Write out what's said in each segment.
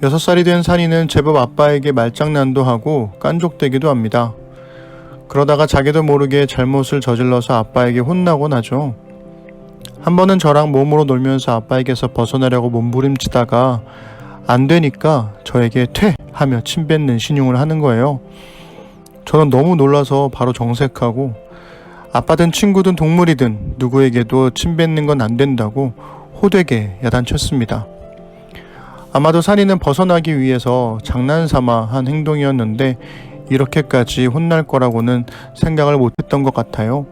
6살이 된 산이는 제법 아빠에게 말장난도 하고 깐족대기도 합니다. 그러다가 자기도 모르게 잘못을 저질러서 아빠에게 혼나곤 하죠. 한 번은 저랑 몸으로 놀면서 아빠에게서 벗어나려고 몸부림치다가 안 되니까 저에게 퇴! 하며 침 뱉는 신용을 하는 거예요. 저는 너무 놀라서 바로 정색하고 아빠든 친구든 동물이든 누구에게도 침 뱉는 건 안 된다고 호되게 야단쳤습니다. 아마도 산이는 벗어나기 위해서 장난삼아 한 행동이었는데 이렇게까지 혼날 거라고는 생각을 못했던 것 같아요.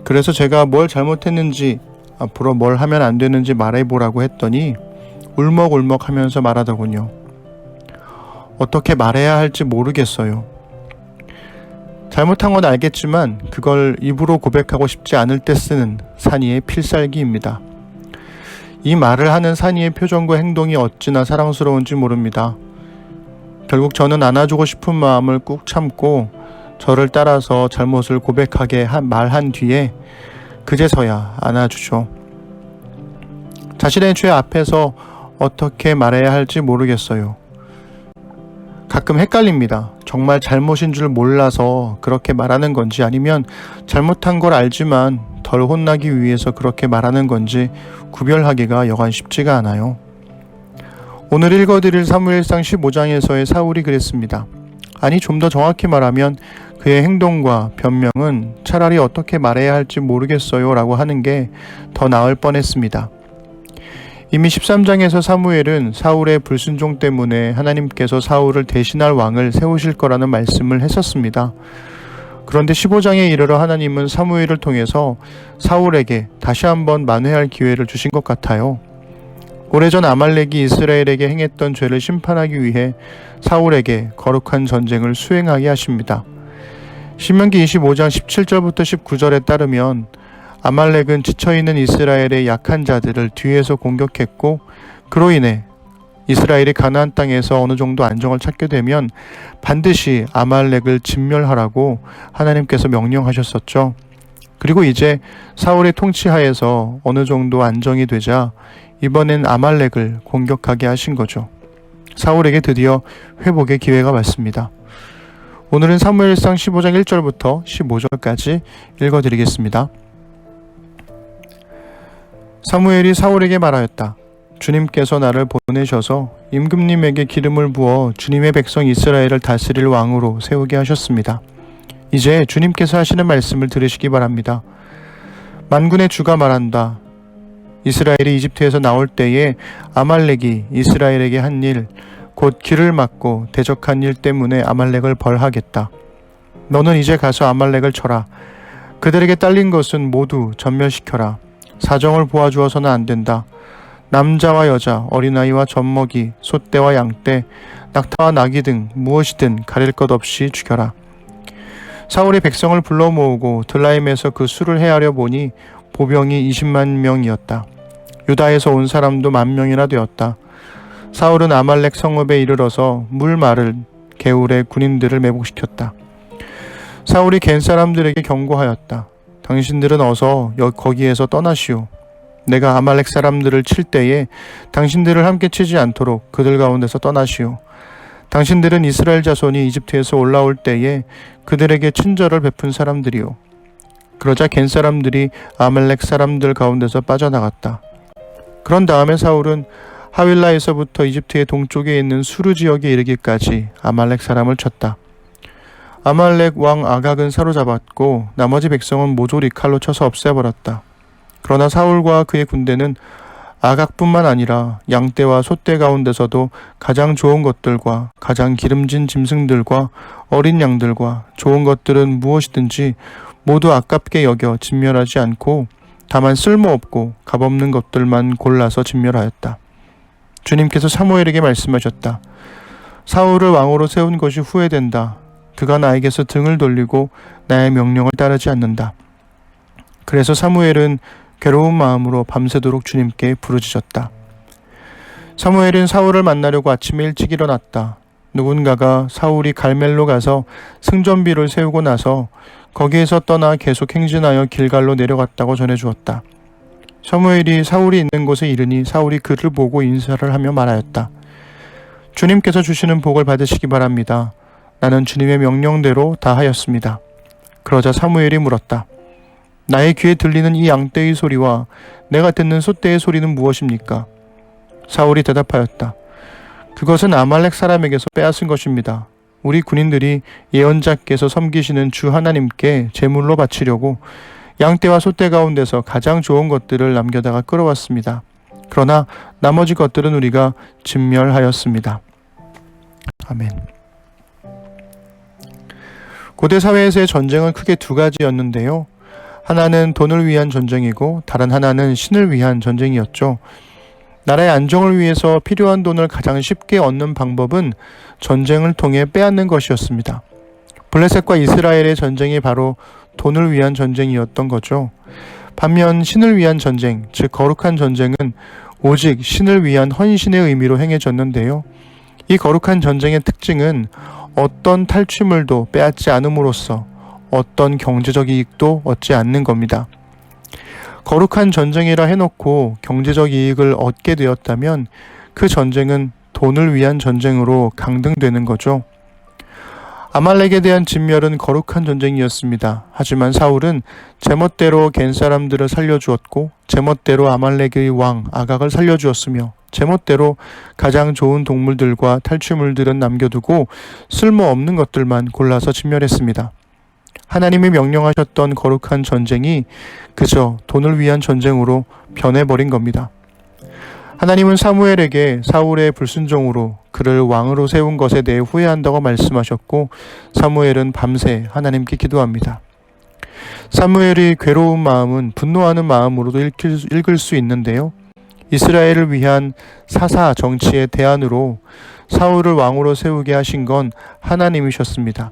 그래서 제가 뭘 잘못했는지 앞으로 뭘 하면 안 되는지 말해보라고 했더니 울먹울먹 하면서 말하더군요. 어떻게 말해야 할지 모르겠어요. 잘못한 건 알겠지만 그걸 입으로 고백하고 싶지 않을 때 쓰는 산이의 필살기입니다. 이 말을 하는 산이의 표정과 행동이 어찌나 사랑스러운지 모릅니다. 결국 저는 안아주고 싶은 마음을 꾹 참고 저를 따라서 잘못을 고백하게 말한 뒤에 그제서야 안아주죠. 자신의 죄 앞에서 어떻게 말해야 할지 모르겠어요. 가끔 헷갈립니다. 정말 잘못인 줄 몰라서 그렇게 말하는 건지 아니면 잘못한 걸 알지만 덜 혼나기 위해서 그렇게 말하는 건지 구별하기가 여간 쉽지가 않아요. 오늘 읽어드릴 사무엘상 15장에서의 사울이 그랬습니다. 아니 좀 더 정확히 말하면 그의 행동과 변명은 차라리 어떻게 말해야 할지 모르겠어요 라고 하는 게 더 나을 뻔했습니다. 이미 13장에서 사무엘은 사울의 불순종 때문에 하나님께서 사울을 대신할 왕을 세우실 거라는 말씀을 했었습니다. 그런데 15장에 이르러 하나님은 사무엘을 통해서 사울에게 다시 한번 만회할 기회를 주신 것 같아요. 오래전 아말렉이 이스라엘에게 행했던 죄를 심판하기 위해 사울에게 거룩한 전쟁을 수행하게 하십니다. 신명기 25장 17절부터 19절에 따르면 아말렉은 지쳐있는 이스라엘의 약한 자들을 뒤에서 공격했고 그로 인해 이스라엘이 가나안 땅에서 어느 정도 안정을 찾게 되면 반드시 아말렉을 진멸하라고 하나님께서 명령하셨었죠. 그리고 이제 사울의 통치하에서 어느 정도 안정이 되자 이번엔 아말렉을 공격하게 하신 거죠. 사울에게 드디어 회복의 기회가 왔습니다. 오늘은 사무엘상 15장 1절부터 15절까지 읽어드리겠습니다. 사무엘이 사울에게 말하였다. 주님께서 나를 보내셔서 임금님에게 기름을 부어 주님의 백성 이스라엘을 다스릴 왕으로 세우게 하셨습니다. 이제 주님께서 하시는 말씀을 들으시기 바랍니다. 만군의 주가 말한다. 이스라엘이 이집트에서 나올 때에 아말렉이 이스라엘에게 한 일, 곧 길을 막고 대적한 일 때문에 아말렉을 벌하겠다. 너는 이제 가서 아말렉을 쳐라. 그들에게 딸린 것은 모두 전멸시켜라. 사정을 보아주어서는 안 된다. 남자와 여자, 어린아이와 젖먹이, 소떼와 양떼, 낙타와 나귀 등 무엇이든 가릴 것 없이 죽여라. 사울이 백성을 불러 모으고 들라임에서 그 수를 헤아려 보니 보병이 20만 명이었다. 유다에서 온 사람도 10,000명이나 되었다. 사울은 아말렉 성읍에 이르러서 물 마를 개울에 군인들을 매복시켰다. 사울이 겐 사람들에게 경고하였다. 당신들은 어서 거기에서 떠나시오. 내가 아말렉 사람들을 칠 때에 당신들을 함께 치지 않도록 그들 가운데서 떠나시오. 당신들은 이스라엘 자손이 이집트에서 올라올 때에 그들에게 친절을 베푼 사람들이오. 그러자 겐 사람들이 아말렉 사람들 가운데서 빠져나갔다. 그런 다음에 사울은 하윌라에서부터 이집트의 동쪽에 있는 수르 지역에 이르기까지 아말렉 사람을 쳤다. 아말렉 왕 아각은 사로잡았고 나머지 백성은 모조리 칼로 쳐서 없애버렸다. 그러나 사울과 그의 군대는 아각뿐만 아니라 양떼와 소떼 가운데서도 가장 좋은 것들과 가장 기름진 짐승들과 어린 양들과 좋은 것들은 무엇이든지 모두 아깝게 여겨 진멸하지 않고 다만 쓸모없고 값없는 것들만 골라서 진멸하였다. 주님께서 사무엘에게 말씀하셨다. 사울을 왕으로 세운 것이 후회된다. 그가 나에게서 등을 돌리고 나의 명령을 따르지 않는다. 그래서 사무엘은 괴로운 마음으로 밤새도록 주님께 부르짖었다. 사무엘은 사울을 만나려고 아침에 일찍 일어났다. 누군가가 사울이 갈멜로 가서 승전비를 세우고 나서 거기에서 떠나 계속 행진하여 길갈로 내려갔다고 전해주었다. 사무엘이 사울이 있는 곳에 이르니 사울이 그를 보고 인사를 하며 말하였다. 주님께서 주시는 복을 받으시기 바랍니다. 나는 주님의 명령대로 다 하였습니다. 그러자 사무엘이 물었다. 나의 귀에 들리는 이 양떼의 소리와 내가 듣는 소떼의 소리는 무엇입니까? 사울이 대답하였다. 그것은 아말렉 사람에게서 빼앗은 것입니다. 우리 군인들이 예언자께서 섬기시는 주 하나님께 제물로 바치려고 양떼와 소떼 가운데서 가장 좋은 것들을 남겨다가 끌어왔습니다. 그러나 나머지 것들은 우리가 진멸하였습니다. 아멘. 고대 사회에서의 전쟁은 크게 두 가지였는데요. 하나는 돈을 위한 전쟁이고 다른 하나는 신을 위한 전쟁이었죠. 나라의 안정을 위해서 필요한 돈을 가장 쉽게 얻는 방법은 전쟁을 통해 빼앗는 것이었습니다. 블레셋과 이스라엘의 전쟁이 바로 돈을 위한 전쟁이었던 거죠. 반면 신을 위한 전쟁, 즉 거룩한 전쟁은 오직 신을 위한 헌신의 의미로 행해졌는데요. 이 거룩한 전쟁의 특징은 어떤 탈취물도 빼앗지 않음으로써 어떤 경제적 이익도 얻지 않는 겁니다. 거룩한 전쟁이라 해놓고 경제적 이익을 얻게 되었다면 그 전쟁은 돈을 위한 전쟁으로 강등되는 거죠. 아말렉에 대한 진멸은 거룩한 전쟁이었습니다. 하지만 사울은 제멋대로 겐 사람들을 살려주었고 제멋대로 아말렉의 왕 아각을 살려주었으며 제멋대로 가장 좋은 동물들과 탈취물들은 남겨두고 쓸모없는 것들만 골라서 진멸했습니다. 하나님이 명령하셨던 거룩한 전쟁이 그저 돈을 위한 전쟁으로 변해버린 겁니다. 하나님은 사무엘에게 사울의 불순종으로 그를 왕으로 세운 것에 대해 후회한다고 말씀하셨고 사무엘은 밤새 하나님께 기도합니다. 사무엘의 괴로운 마음은 분노하는 마음으로도 읽을 수 있는데요. 이스라엘을 위한 사사 정치의 대안으로 사울을 왕으로 세우게 하신 건 하나님이셨습니다.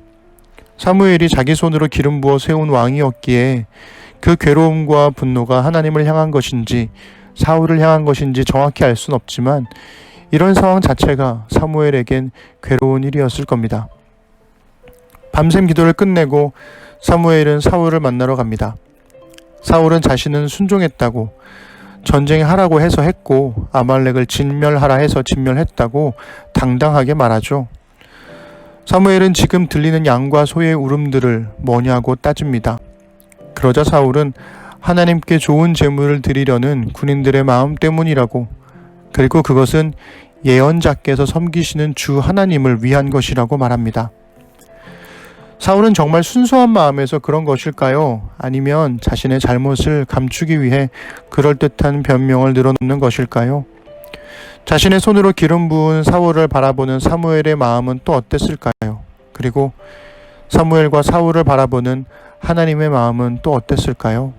사무엘이 자기 손으로 기름 부어 세운 왕이었기에 그 괴로움과 분노가 하나님을 향한 것인지 사울을 향한 것인지 정확히 알 수는 없지만 이런 상황 자체가 사무엘에겐 괴로운 일이었을 겁니다. 밤샘 기도를 끝내고 사무엘은 사울을 만나러 갑니다. 사울은 자신은 순종했다고 전쟁하라고 해서 했고 아말렉을 진멸하라 해서 진멸했다고 당당하게 말하죠. 사무엘은 지금 들리는 양과 소의 울음들을 뭐냐고 따집니다. 그러자 사울은 하나님께 좋은 제물을 드리려는 군인들의 마음 때문이라고, 그리고 그것은 예언자께서 섬기시는 주 하나님을 위한 것이라고 말합니다. 사울은 정말 순수한 마음에서 그런 것일까요? 아니면 자신의 잘못을 감추기 위해 그럴듯한 변명을 늘어놓는 것일까요? 자신의 손으로 기름 부은 사울을 바라보는 사무엘의 마음은 또 어땠을까요? 그리고 사무엘과 사울을 바라보는 하나님의 마음은 또 어땠을까요?